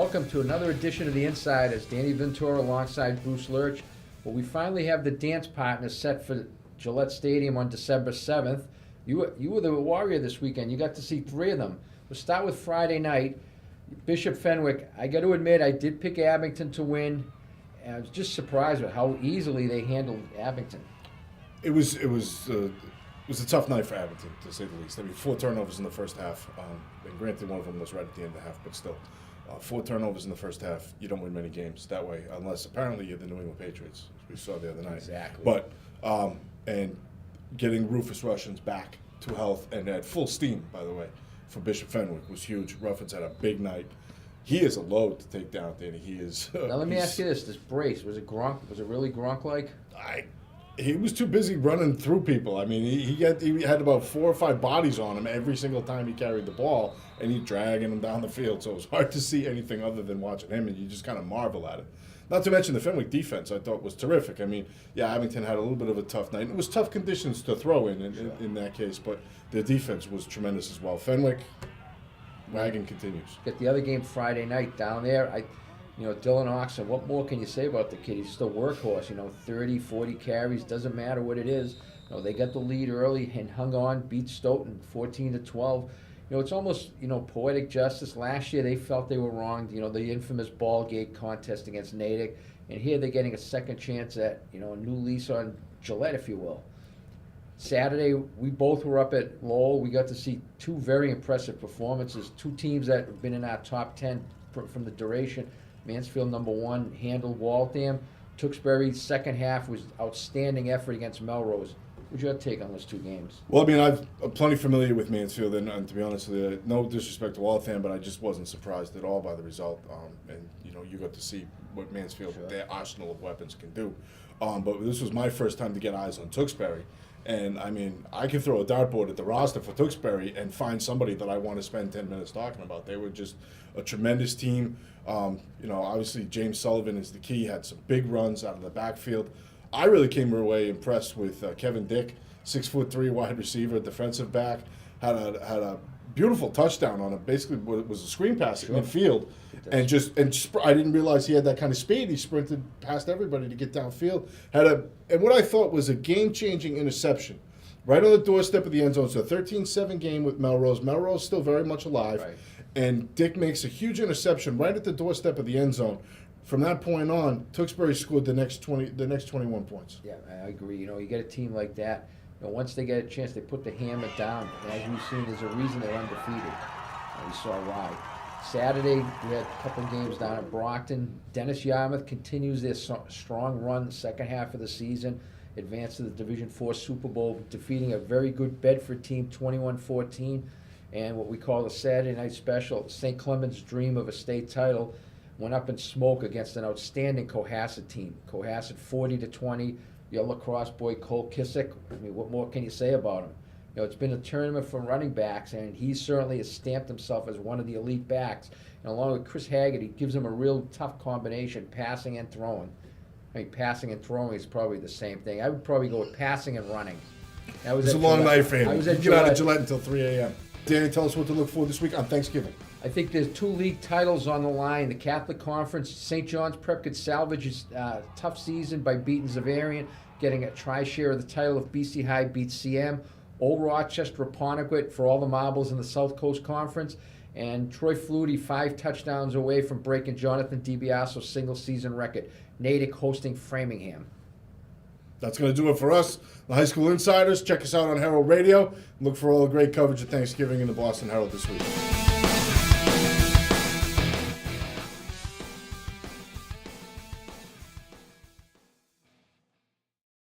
Welcome to another edition of the Insiders. Danny Ventura alongside Bruce Lurch. Well, we finally have the dance partners set for Gillette Stadium on December 7th. You were the Warrior this weekend. You got to see three of them. We'll start with Friday night. Bishop Fenwick. I got to admit, I did pick Abington to win. And I was just surprised with how easily they handled Abington. It was a tough night for Abington, to say the least. I mean, 4 turnovers in the first half. And granted, one of them was right at the end of the half, but still. 4 turnovers in the first half, you don't win many games that way, unless apparently you're the New England Patriots, as we saw the other night. Exactly. But, and getting Rufus Rushins back to health and at full steam, by the way, for Bishop Fenwick was huge. Ruffins had a big night. He is a load to take down, Danny. He is. Now let me ask you this brace, was it Gronk? Was it really Gronk-like? He was too busy running through people. I mean, he had about 4 or 5 bodies on him every single time he carried the ball, and he's dragging them down the field. So it was hard to see anything other than watching him, and you just kind of marvel at it. Not to mention the Fenwick defense, I thought was terrific. I mean, yeah, Abington had a little bit of a tough night. It was tough conditions to throw in that case, but their defense was tremendous as well. Fenwick, wagon continues. Got the other game Friday night down there. Dylan Oxen, what more can you say about the kid? He's still a workhorse, 30, 40 carries, doesn't matter what it is. They got the lead early and hung on, beat Stoughton 14-12. It's almost, poetic justice. Last year they felt they were wrong, the infamous ball gate contest against Natick. And here they're getting a second chance at, a new lease on Gillette, if you will. Saturday, we both were up at Lowell. We got to see 2 very impressive performances, 2 teams that have been in our top 10 from the duration. Mansfield, number 1, handled Waltham. Tewksbury's second half was outstanding effort against Melrose. What's your take on those 2 games? Well, I mean, I'm plenty familiar with Mansfield, and to be honest with you, no disrespect to Waltham, but I just wasn't surprised at all by the result. And you got to see what Mansfield, with their arsenal of weapons, can do. But this was my first time to get eyes on Tewksbury. And, I mean, I could throw a dartboard at the roster for Tewksbury and find somebody that I want to spend 10 minutes talking about. They were just a tremendous team. Obviously James Sullivan is the key, had some big runs out of the backfield. I really came away impressed with Kevin Dick, 6'3" wide receiver, defensive back, had a beautiful touchdown on it. Basically, it was a screen pass in midfield, and I didn't realize he had that kind of speed. He sprinted past everybody to get downfield. And what I thought was a game-changing interception, right on the doorstep of the end zone. So a 13-7 game with Melrose. Melrose still very much alive, right. And Dick makes a huge interception right at the doorstep of the end zone. From that point on, Tewksbury scored the next 21 points. Yeah, I agree. You get a team like that. Once they get a chance, they put the hammer down. And as we've seen, there's a reason they're undefeated. We saw why. Saturday, we had a couple games down at Brockton. Dennis Yarmouth continues their strong run the second half of the season, advanced to the Division IV Super Bowl, defeating a very good Bedford team 21-14. And what we call a Saturday night special, St. Clement's dream of a state title, went up in smoke against an outstanding Cohasset team. Cohasset 40-20. Your lacrosse boy Cole Kissick. I mean, what more can you say about him? It's been a tournament for running backs, and he certainly has stamped himself as one of the elite backs. And along with Chris Haggard, he gives him a real tough combination, passing and throwing. I mean, passing and throwing is probably the same thing. I would probably go with passing and running. It's a long night for him. I was at Get out of Gillette until 3 a.m. Danny, tell us what to look for this week on Thanksgiving. I think there's 2 league titles on the line. The Catholic Conference, St. John's Prep could salvage its tough season by beating Zavarian, getting a tri-share of the title if BC High beats CM. Old Rochester, Apponequet for all the marbles in the South Coast Conference. And Troy Flutie 5 touchdowns away from breaking Jonathan DiBiaso's single-season record. Natick hosting Framingham. That's going to do it for us, the High School Insiders. Check us out on Herald Radio. Look for all the great coverage of Thanksgiving in the Boston Herald this week.